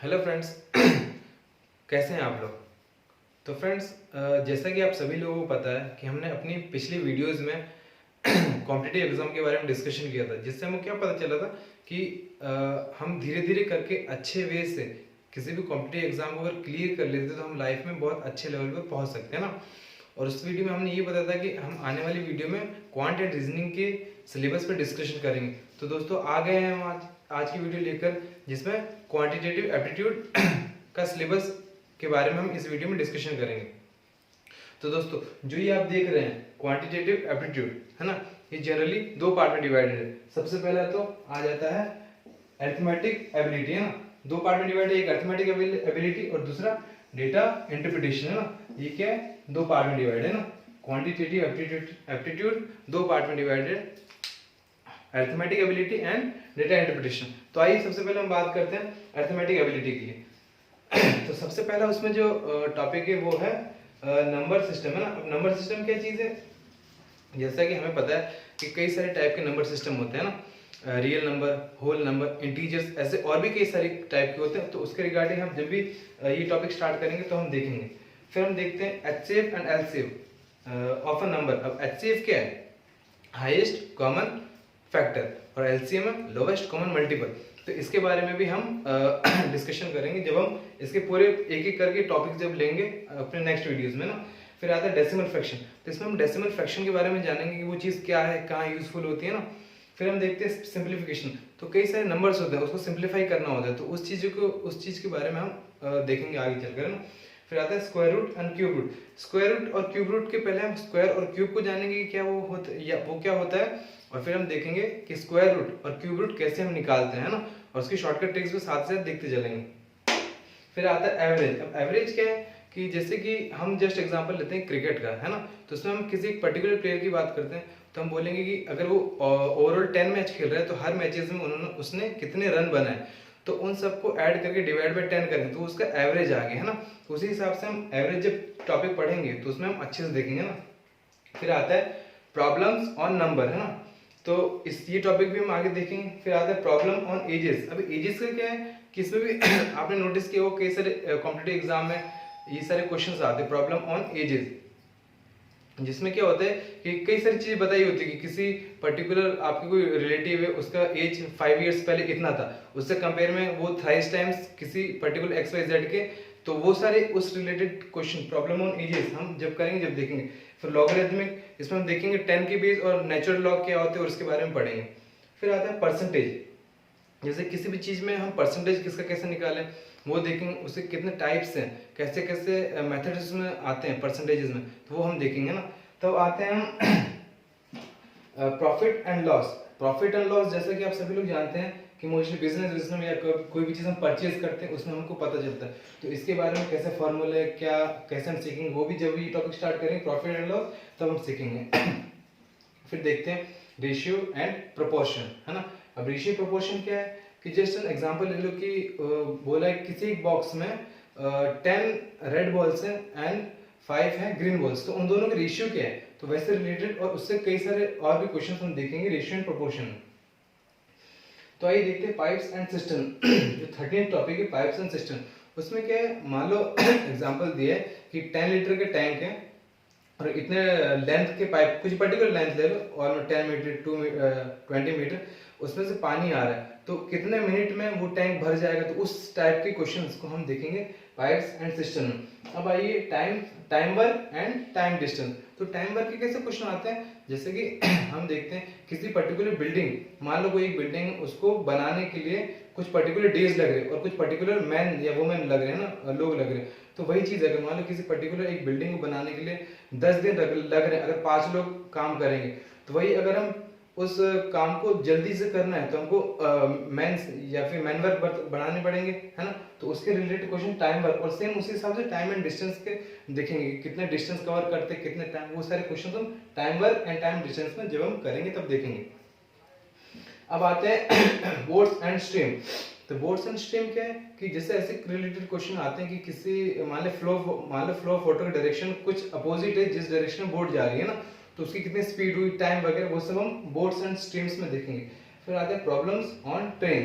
Hello friends कैसे हैं आप लोग। तो फ्रेंड्स जैसा कि आप सभी लोगों को पता है कि हमने अपनी पिछली वीडियोस में कॉम्पिटिटिव एग्जाम के बारे में डिस्कशन किया था, जिससे हमें क्या पता चला था कि हम धीरे धीरे करके अच्छे वे से किसी भी कॉम्पिटिटिव एग्जाम को अगर क्लियर कर लेते तो हम लाइफ में बहुत अच्छे लेवल पर पहुंच सकते हैं ना। और उस वीडियो में हमने ये बताया था कि हम आने वाली वीडियो में क्वांट एंड रीजनिंग के सिलेबस पर डिस्कशन करेंगे। तो दोस्तों आ गए हैं हम आज की वीडियो लेकर, जिसमें क्वांटिटेटिव एप्टीट्यूड का सिलेबस के बारे में हम इस वीडियो में डिस्कशन करेंगे। तो दोस्तों जो ये आप देख रहे हैं क्वांटिटेटिव एप्टीट्यूड है ना, ये जनरली दो पार्ट में डिवाइडेड है। सबसे पहला तो आ जाता है अरिथमेटिक एबिलिटी है ना, दो पार्ट में डिवाइडेड है, एक अरिथमेटिक एबिलिटी और दूसरा डेटा इंटरप्रिटेशन है ना। ये क्या है, दो पार्ट में डिवाइडेड है ना। क्वांटिटेटिव एप्टीट्यूड दो पार्ट में डिवाइडेड है, arithmetic ability and data interpretation. तो आइए सबसे पहले हम बात करते हैं अरिथमेटिक एबिलिटी की। तो सबसे पहला उसमें जो टॉपिक है वो है नंबर सिस्टम है ना। अब नंबर सिस्टम क्या चीज़ है, जैसा कि हमें पता है कि कई सारे टाइप के नंबर सिस्टम होते हैं ना, real number, whole number, integers, ऐसे और भी कई सारे टाइप के होते हैं। तो उसके रिगार्डिंग हम जब भी ये टॉपिक स्टार्ट करेंगे तो हम देखेंगे। फिर हम देखते हैं HCF and LCF of a number. अब HCF क्या है, हाईएस्ट कॉमन फैक्टर, और LCM है लोवेस्ट कॉमन मल्टीपल। तो इसके बारे में भी हम डिस्कशन करेंगे जब हम इसके पूरे एक एक करके टॉपिक जब लेंगे अपने नेक्स्ट वीडियोस में ना। फिर आता है डेसिमल फ्रैक्शन। तो इसमें हम डेसिमल फ्रैक्शन के बारे में जानेंगे कि वो चीज़ क्या है, कहाँ यूजफुल होती है ना। फिर हम देखते हैं सिंप्लीफिकेशन। तो कई सारे नंबर्स होते हैं, उसको सिंप्लीफाई करना होता है, तो उस चीज़ के बारे में हम देखेंगे आगे चलकर ना। फिर आता है square root and cube root. Square root और क्यूब रूट के पहले हम स्क्वायर और क्यूब को जानेंगे कि क्या वो क्या होता है, और फिर हम देखेंगे कि स्क्वायर रूट और क्यूब रूट कैसे हम निकालते हैं ना, और उसकी शॉर्टकट ट्रिक्स भी साथ साथ देखते चलेंगे। फिर आता है एवरेज। अब एवरेज क्या है कि जैसे कि हम जस्ट एग्जांपल लेते हैं क्रिकेट का है ना, तो उसमें हम किसी एक पर्टिकुलर प्लेयर की बात करते हैं तो हम बोलेंगे कि अगर वो ओवरऑल 10 मैच खेल रहा है तो हर मैचेस में उसने कितने रन बनाए, तो उन सबको ऐड करके डिवाइड बाय 10 करेंगे तो उसका एवरेज आ गया है ना। तो उसी हिसाब से हम एवरेज जब टॉपिक पढ़ेंगे तो उसमें हम अच्छे से देखेंगे ना। फिर आता है प्रॉब्लम्स ऑन नंबर है ना, तो ये टॉपिक भी हम आगे देखेंगे। फिर आता है प्रॉब्लम ऑन एजेस। अभी एजेस का क्या है कि इसमें भी आपने नोटिस किया वो कई सारे कॉम्पिटिटिव एग्जाम में ये सारे क्वेश्चंस आते हैं प्रॉब्लम ऑन एजेस, जिसमें क्या होता है कि कई सारी चीजें बताई होती है कि किसी पर्टिकुलर आपके कोई रिलेटिव है, उसका एज 5 इयर्स पहले इतना था, उससे कंपेयर में वो थ्राइस टाइम्स किसी पर्टिकुलर XYZ के, तो वो सारे उस related question problem on edges हम जब करेंगे जब देखेंगे। फिर लॉगरिथमिक, इसमें हम देखेंगे 10 के बेस और नेचुरल लॉग क्या होते हैं और उसके बारे में पढ़ेंगे। फिर आता है परसेंटेज। जैसे किसी भी चीज में हम परसेंटेज किसका कैसे निकालें वो देखेंगे, उसके कितने टाइप्स हैं, कैसे कैसे मेथड्स में आते हैं परसेंटेजेस में, तो वो हम देखेंगे ना। तब आते हैं हम profit and loss. Profit and loss जैसे कि आप सभी लोग जानते हैं कि मोस्टली बिजनेस में या कोई भी चीज़ हम परचेज करते हैं उसमें हमको पता चलता है, तो इसके बारे में कैसे फॉर्मूले क्या कैसे हम सीखेंगे, वो भी जब ये टॉपिक स्टार्ट करेंगे प्रॉफिट एंड लॉस तब हम सीखेंगे। फिर देखते हैं रेशियो एंड प्रोपोर्शन है ना। अब रेशियो प्रोपोर्शन क्या है कि जस्ट एन एग्जांपल ले लो कि बोला है किसी एक बॉक्स में 10 रेड बॉल्स हैं एंड 5 है ग्रीन बॉल्स, तो उन दोनों का रेशियो क्या है, तो वैसे रिलेटेड और उससे कई सारे और भी क्वेश्चन हम देखेंगे रेशियो एंड प्रोपोर्शन में। तो आइए देखते हैं पाइप्स एंड सिस्टम। जो 13 टॉपिक है पाइप्स एंड सिस्टम, उसमें क्या है, मान लो एग्जांपल दिया है कि 10 लीटर के टैंक है और इतने लेंथ के पाइप, कुछ पर्टिकुलर लेंथ ले लो और 10 मीटर 20 मीटर, उसमें से पानी आ रहा है, तो कितने मिनट में वो टैंक भर जाएगा, तो उस टाइप के क्वेश्चंस को हम देखेंगे पाइप्स एंड सिस्टम में। अब आइए time work and time distance. तो टाइम वर्क के कैसे क्वेश्चन आते हैं, जैसे कि हम देखते हैं किसी पर्टिकुलर बिल्डिंग, मान लो कोई एक बिल्डिंग, उसको बनाने के लिए कुछ पर्टिकुलर डेज लग रहे हैं और कुछ पर्टिकुलर मैन या वुमेन लग रहे हैं ना, लोग लग रहे हैं। तो वही चीज है, मान लो किसी पर्टिकुलर एक बिल्डिंग को बनाने के लिए 10 दिन लग रहे हैं, अगर 5 लोग काम करेंगे, तो वही अगर हम उस काम को जल्दी से करना है तो हमको मैन्स या फिर मैन वर्क बनाने पड़ेंगे है ना। तो उसके रिलेटेड क्वेश्चन टाइम वर्क, और सेम उसी हिसाब से टाइम एंड डिस्टेंस के देखेंगे कितने डिस्टेंस कवर करते हैं, कितने टाइम, वो सारे क्वेश्चन हम time work and time distance में जब हम करेंगे तब देखेंगे। अब आते हैं बोर्ड्स एंड स्ट्रीम। तो बोर्ड्स एंड स्ट्रीम क्या है कि जैसे ऐसे रिलेटेड क्वेश्चन आते हैं कि किसी मान लो फ्लो ऑफ वाटर की डायरेक्शन कुछ अपोजिट है जिस डायरेक्शन में बोट जा रही है ना, तो उसकी कितनी स्पीड हुई, टाइम वगैरह, वो सब हम बोर्ड्स एंड स्ट्रीम्स में देखेंगे। फिर आते हैं प्रॉब्लम्स ऑन ट्रेन।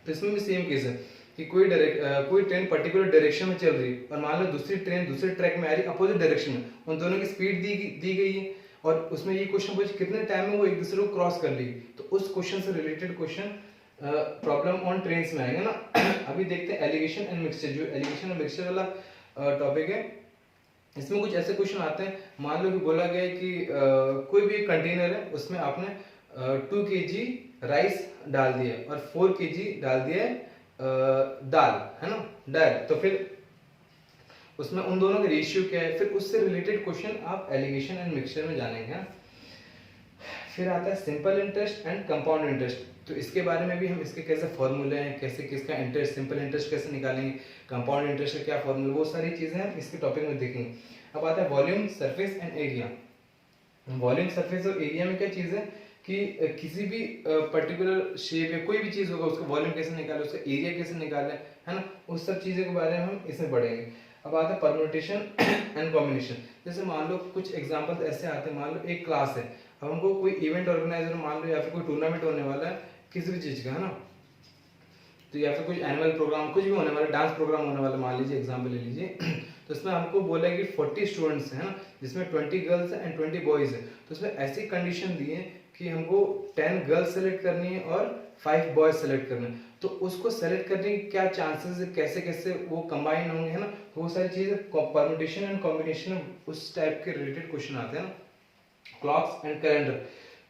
तो इसमें भी सेम केस है कि कोई ट्रेन पर्टिकुलर डायरेक्शन में चल रही है और मान लो दूसरी ट्रेन दूसरे ट्रैक में आ रही है अपोजिट डायरेक्शन में, उन दोनों की स्पीड दी गई है और उसमें ये क्वेश्चन पूछ कितने टाइम में वो एक दूसरे को क्रॉस कर लेगी, तो उस क्वेश्चन से related question problem on trains में आएगा ना। अभी देखते हैं एलिगेशन एंड मिक्सचर, जो एलिगेशन एंड मिक्सचर वाला टॉपिक है, इसमें कुछ ऐसे क्वेश्चन आते हैं। मान लो कि बोला गया है कि कोई भी कंटेनर है उसमें आपने 2 kg राइस डाल दिया और 4 kg डाल दिया दाल, है ना, दाल, तो फिर उसमें उन दोनों का रेशियो क्या है, फिर उससे रिलेटेड क्वेश्चन आप एलिगेशन एंड मिक्सचर में जानेंगे। फिर आता है simple interest and compound interest, तो इसके बारे में भी हम इसके कैसे फॉर्मूले हैं, कैसे किसका इंटरेस्ट, सिंपल इंटरेस्ट कैसे निकालेंगे, कंपाउंड इंटरेस्ट का क्या फॉर्मूला, वो सारी चीजें हम इसके टॉपिक में देखेंगे। अब आता है volume, surface and area. Volume, surface और एरिया में क्या चीज है कि किसी भी पर्टिकुलर शेप या कोई भी चीज होगा उसका वॉल्यूम कैसे निकाले, उसका एरिया कैसे निकाले, है ना, उस सब चीजों के बारे में हम इसमें पढ़ेंगे। अब आता है परम्यूटेशन एंड कॉम्बिनेशन। जैसे मान लो कुछ एग्जांपल्स ऐसे आते हैं, मान लो एक क्लास है, अब हमको कोई इवेंट ऑर्गेनाइजर मान लो या फिर कोई टूर्नामेंट होने वाला है किसी भी चीज का, है ना, तो या फिर कुछ एनुअल प्रोग्राम कुछ भी होने वाला, डांस प्रोग्राम होने वाला, मान लीजिए एग्जांपल ले लीजिए, तो इसमें हमको बोला है कि 40 स्टूडेंट्स हैं, जिसमें 20 गर्ल्स एंड 20 बॉयज है, तो इसमें ऐसी कंडीशन दी है कि हमको 10 गर्ल्स सेलेक्ट करनी है और 5 बॉयज सेलेक्ट करने हैं, तो उसको सेलेक्ट करने के क्या चांसेस है, कैसे कैसे वो कंबाइन होंगे, है ना, तो वो सारी चीजें परम्यूटेशन एंड कॉम्बिनेशन उस टाइप के रिलेटेड क्वेश्चन आते हैं ना। क्लॉक्स एंड कैलेंडर,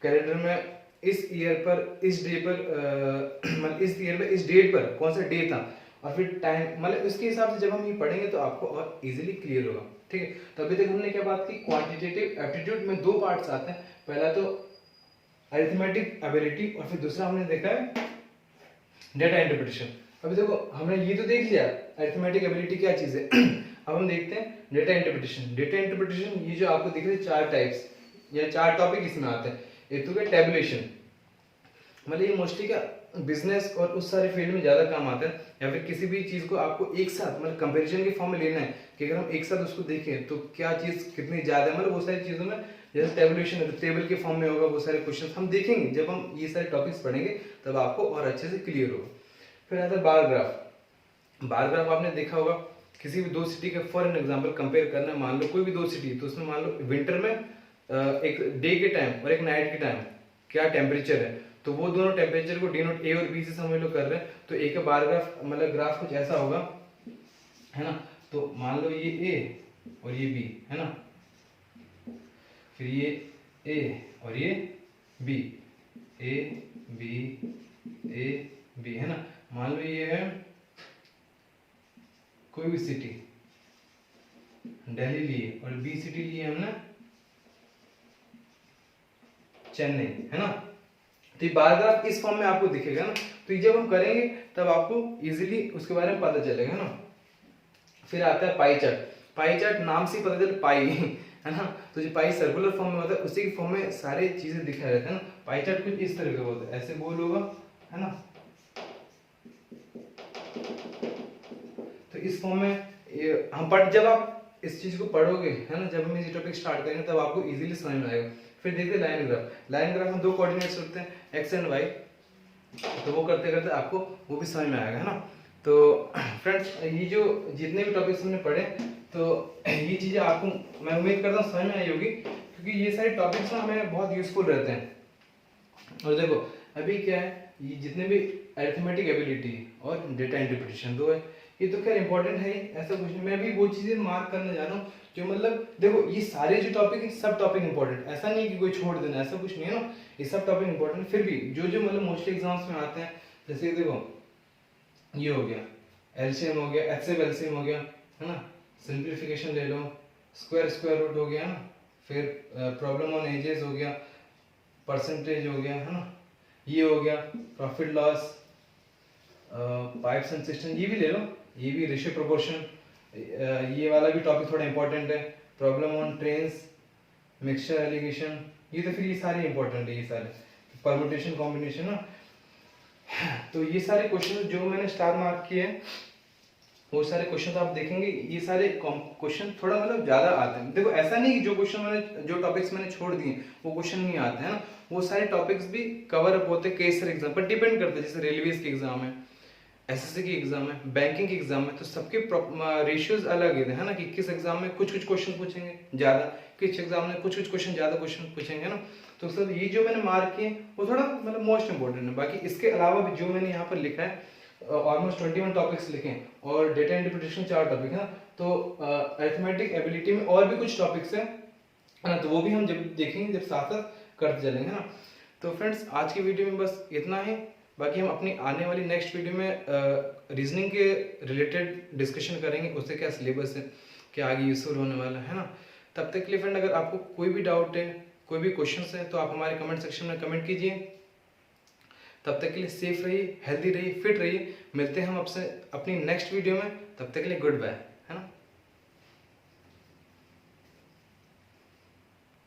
कैलेंडर में इस ईयर पर इस डे पर मतलब इस ईयर में इस डेट पर कौन सा डे था और फिर टाइम, मतलब उसके हिसाब से जब हम ये पढ़ेंगे तो आपको और इजीली क्लियर होगा, ठीक है। तो अभी तक हमने क्या बात की, क्वांटिटेटिव एप्टीट्यूड में 2 पार्ट्स आते हैं, पहला तो अरिथमेटिक एबिलिटी और फिर दूसरा हमने देखा है डेटा इंटरप्रिटेशन। अभी देखो हमने ये तो देख लिया अरिथमेटिक एबिलिटी क्या चीज है। अब हम देखते हैं डेटा इंटरप्रिटेशन। डेटा इंटरप्रिटेशन ये जो आपको दिख रहे हैं 4 टाइप्स या 4 टॉपिक इसमें आते हैं। एक तो क्या टेबुलेशन, मतलब ये मोस्टली क्या बिजनेस और उस सारे फील्ड में ज्यादा काम आता है, या फिर किसी भी चीज को आपको एक साथ मतलब कंपैरिजन के फॉर्म में लेना है कि अगर हम एक साथ उसको देखें तो क्या चीज कितनी ज्यादा है, मतलब वो सारी चीजों में जैसे टेबुलेशन है तो टेबल के फॉर्म में होगा, वो सारे क्वेश्चन हम देखेंगे जब हम ये सारे टॉपिक्स पढ़ेंगे तब आपको और अच्छे से क्लियर होगा। फिर आता है बार ग्राफ। बार ग्राफ आपने देखा होगा, किसी भी 2 सिटी का फॉर एग्जाम्पल कंपेयर करना है, मान लो कोई भी 2 सिटी, तो उसमें मान लो विंटर में एक डे के टाइम और एक नाइट के टाइम क्या टेम्परेचर है, तो वो दोनों टेम्परेचर को डिनोट ए और बी से समझ लो कर रहे हैं, तो ए का बार ग्राफ मतलब ग्राफ कुछ ऐसा होगा, है ना, तो मान लो ये ए और ये बी, है ना, फिर ये ए और ये बी, ए बी, है ना, मान लो ये है कोई भी सिटी, दिल्ली लिए और बी सिटी लिए हमने चेन्नई, है ना, तो ये बार ग्राफ इस फॉर्म में आपको दिखेगा ना, तो ये जब हम करेंगे तब आपको इजीली उसके बारे में पता चलेगा ना। फिर आता है पाई चार्ट। पाई चार्ट नाम से पता चल पाई है ना, तो जो पाई सर्कुलर फॉर्म में होता है उसी के फॉर्म में सारी चीजें दिखाई रहते हैं ना। पाई चार्ट कुछ इस तरह का होता है, ऐसे गोल होगा, है ना, तो इस फॉर्म में हम जब आप इस चीज को पढ़ोगे, है ना, जब हम ये टॉपिक स्टार्ट करेंगे तब आपको इजीली समझ में आएगा। फिर देखते हैं लाइन ग्राफ। लाइन ग्राफ में 2 कोऑर्डिनेट्स होते हैं एक्स एंड वाई, तो वो करते करते आपको वो भी समझ में आएगा, है ना। तो फ्रेंड्स ये जो जितने भी टॉपिक्स हमने पढ़े तो ये चीजें आपको मैं उम्मीद करता हूँ समझ में आई होगी, क्योंकि ये सारे टॉपिक्स ना हमें बहुत यूजफुल रहते हैं। और देखो अभी क्या है, ये जितने भी अरिथमेटिक एबिलिटी और डेटा इंटरप्रिटेशन 2 है, ये तो खैर इंपॉर्टेंट है, ऐसा कुछ नहीं, मैं भी वो चीजें मार्क करने जा रहा हूँ जो मतलब देखो ये सारे जो टॉपिक है सब टॉपिक इंपॉर्टेंट, ऐसा नहीं कि कोई छोड़ देना, ऐसा कुछ नहीं है ना, ये सब टॉपिक इंपॉर्टेंट। फिर भी जो जो मतलब मोस्टली एग्जाम्स में आते हैं, जैसे देखो ये हो गया एलसीएम हो गया, एचसीएफ एलसीएम हो गया, है ना, सिंप्लीफिकेशन ले लो, स्क्वायर रूट हो गया ना, फिर प्रॉब्लम ऑन एजेस हो गया, परसेंटेज हो गया, है ना, ये हो गया profit loss, pipes and system, ये भी ले लो, ये भी रेशियो प्रोपोर्शन, ये वाला भी टॉपिक थोड़ा इंपॉर्टेंट है, problem on trains, mixture allegation, ये तो फिर ये सारे इंपॉर्टेंट है, ये सारे परम्यूटेशन कॉम्बिनेशन ना। तो ये सारे क्वेश्चन जो मैंने स्टार मार्क किए हैं वो सारे क्वेश्चन आप देखेंगे, ये सारे क्वेश्चन थोड़ा मतलब ज्यादा आते हैं। देखो ऐसा नहीं कि जो क्वेश्चन मैंने जो टॉपिक्स मैंने छोड़ दिए वो क्वेश्चन नहीं आते हैं ना, वो सारे टॉपिक्स भी कवर अप होते हैं कई सारे एग्जाम पर, डिपेंड करते हैं, जैसे रेलवेज के एग्जाम है, एसएससी की एग्जाम है, बैंकिंग की एग्जाम है, तो सबके रेशियोज अलग है ना, कि किस एग्जाम में कुछ कुछ क्वेश्चन पूछेंगे ज़्यादा, किस एग्जाम में कुछ कुछ क्वेश्चन ज़्यादा क्वेश्चन पूछेंगे ना। तो सर ये जो मैंने मार्क किए वो थोड़ा मतलब मोस्ट इंपॉर्टेंट है। बाकी इसके अलावा भी जो मैंने यहाँ पर लिखा है ऑलमोस्ट 21 टॉपिक्स लिखे हैं, और डेटा इंटरप्रिटेशन 4 टॉपिक है ना। तो अरिथमेटिक एबिलिटी में और भी कुछ टॉपिक्स हैं ना, तो वो भी हम जब देखेंगे जब साथ साथ करते चलेंगे ना। तो फ्रेंड्स आज की वीडियो में बस इतना ही। बाकी हम अपनी आने वाली नेक्स्ट वीडियो में रीजनिंग के रिलेटेड डिस्कशन करेंगे, उससे क्या सिलेबस है, क्या आगे यूजफुल होने वाला है ना। तब तक के लिए फ्रेंड अगर आपको कोई भी डाउट है, कोई भी क्वेश्चन है, तो आप हमारे कमेंट सेक्शन में कमेंट कीजिए। तब तक के लिए सेफ रहिए, हेल्दी रहिए, फिट रहिए। मिलते हैं हम आपसे अपनी नेक्स्ट वीडियो में, तब तक के लिए गुड बाय।